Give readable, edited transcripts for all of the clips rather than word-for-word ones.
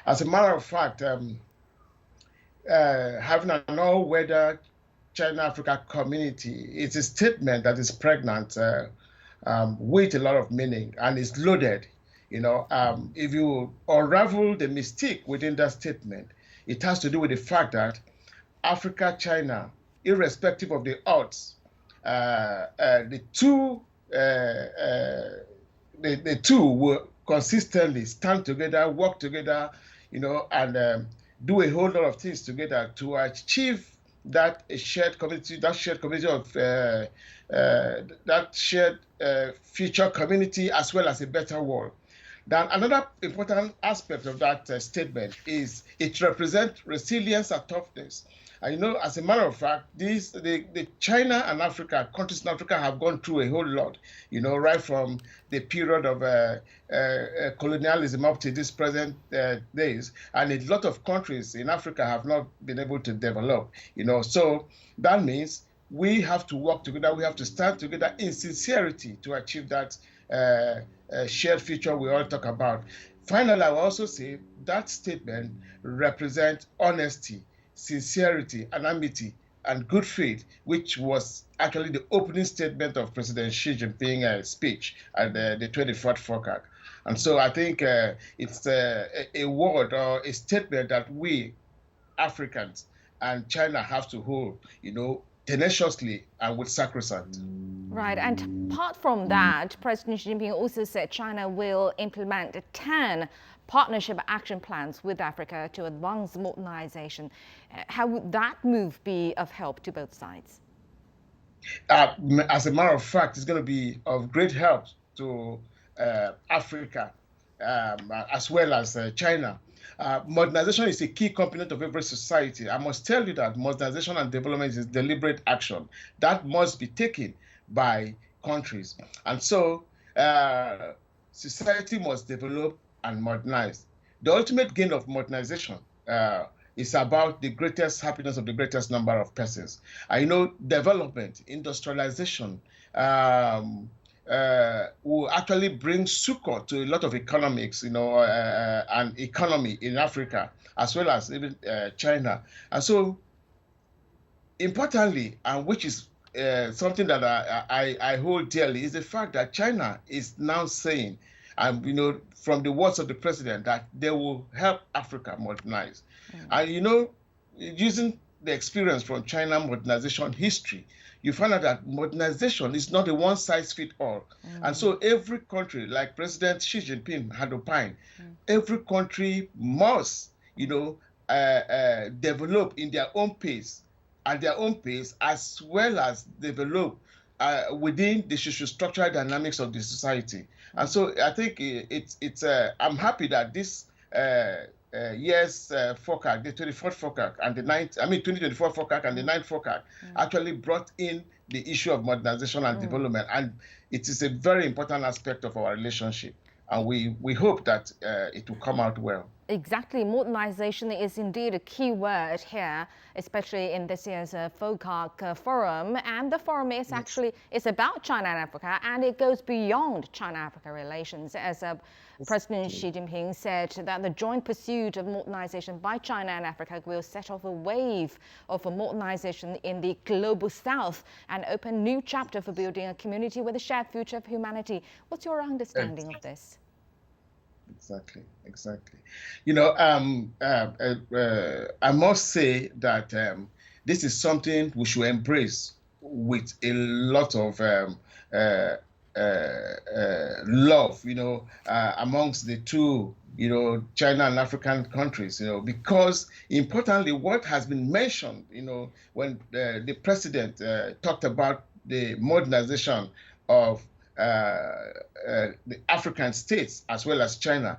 As a matter of fact, having an all-weather China-Africa community is a statement that is pregnant with a lot of meaning and is loaded. If you unravel the mystique within that statement, it has to do with the fact that Africa, China, irrespective of the odds, the two the two will consistently stand together, work together, and do a whole lot of things together to achieve that shared community of that shared future community as well as a better world. Then another important aspect of that statement is it represents resilience and toughness. And as a matter of fact, the China and Africa, countries in Africa have gone through a whole lot, right from the period of colonialism up to this present days. And a lot of countries in Africa have not been able to develop, So that means we have to work together. We have to stand together in sincerity to achieve that shared future we all talk about. Finally, I will also say that statement represents honesty, sincerity, anonymity, and good faith, which was actually the opening statement of President Xi Jinping's speech at the 24th FOCAC. And so I think it's a word or a statement that we Africans and China have to hold, tenaciously and with sacrosanct. Right, and apart from that, President Xi Jinping also said China will implement 10 partnership action plans with Africa to advance modernization. How would that move be of help to both sides? As a matter of fact, it's going to be of great help to Africa as well as China. Modernization is a key component of every society. I must tell you that modernization and development is deliberate action that must be taken by countries. And so society must develop and modernize. The ultimate gain of modernization is about the greatest happiness of the greatest number of persons. Development, industrialization, will actually bring succor to a lot of economics, and economy in Africa, as well as even China. And so, importantly, and which is something that I hold dearly, is the fact that China is now saying, and from the words of the president, that they will help Africa modernize. And using the experience from China modernization history, you find out that modernization is not a one-size-fits-all. And so every country, like President Xi Jinping had opined, every country must, develop in their own pace, at their own pace, as well as develop within the social-structural dynamics of the society. And so I think I'm happy that this year's FOCAC, the 24th FOCAC and the 2024 FOCAC and the 9th FOCAC actually brought in the issue of modernization and development. And it is a very important aspect of our relationship. And we hope that it will come out well. Exactly. Modernization is indeed a key word here, especially in this year's FOCAC forum. And the forum is actually about China and Africa, and it goes beyond China-Africa relations. As President Xi Jinping said, that the joint pursuit of modernization by China and Africa will set off a wave of modernization in the global south and open a new chapter for building a community with a shared future of humanity. What's your understanding of this? Exactly. I must say that this is something we should embrace with a lot of love, amongst the two, China and African countries, because importantly, what has been mentioned, when the president talked about the modernization of the African states as well as China,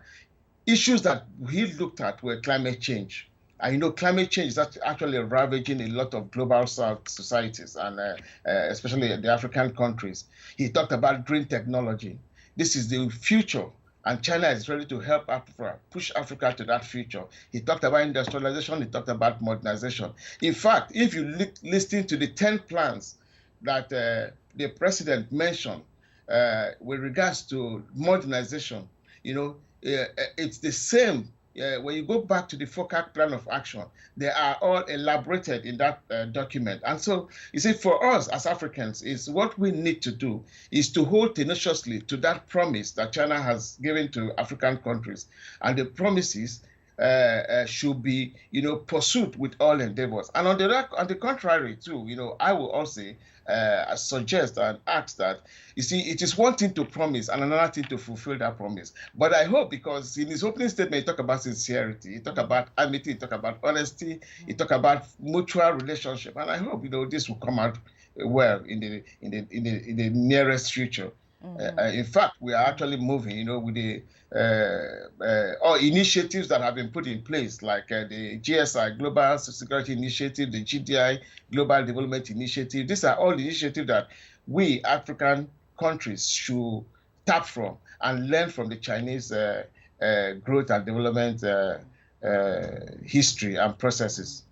issues that he looked at were climate change. And climate change is actually ravaging a lot of global south societies, and especially the African countries. He talked about green technology. This is the future, and China is ready to help Africa, push Africa to that future. He talked about industrialization. He talked about modernization. In fact, if you listen to the 10 plans that the president mentioned with regards to modernization, it's the same when you go back to the FOCAC plan of action, they are all elaborated in that document. And so, you see, for us as Africans, is what we need to do is to hold tenaciously to that promise that China has given to African countries. And the promises should be, pursued with all endeavors. And on the contrary, too, I will also suggest and ask that, you see, it is one thing to promise and another thing to fulfill that promise. But I hope, because in his opening statement, he talked about sincerity, he talked about amity, he talked about honesty, he talked about mutual relationship, and I hope, this will come out well in the nearest future. In fact, we are actually moving, with the all initiatives that have been put in place, like the GSI, Global Security Initiative, the GDI, Global Development Initiative. These are all initiatives that we African countries should tap from and learn from the Chinese growth and development history and processes.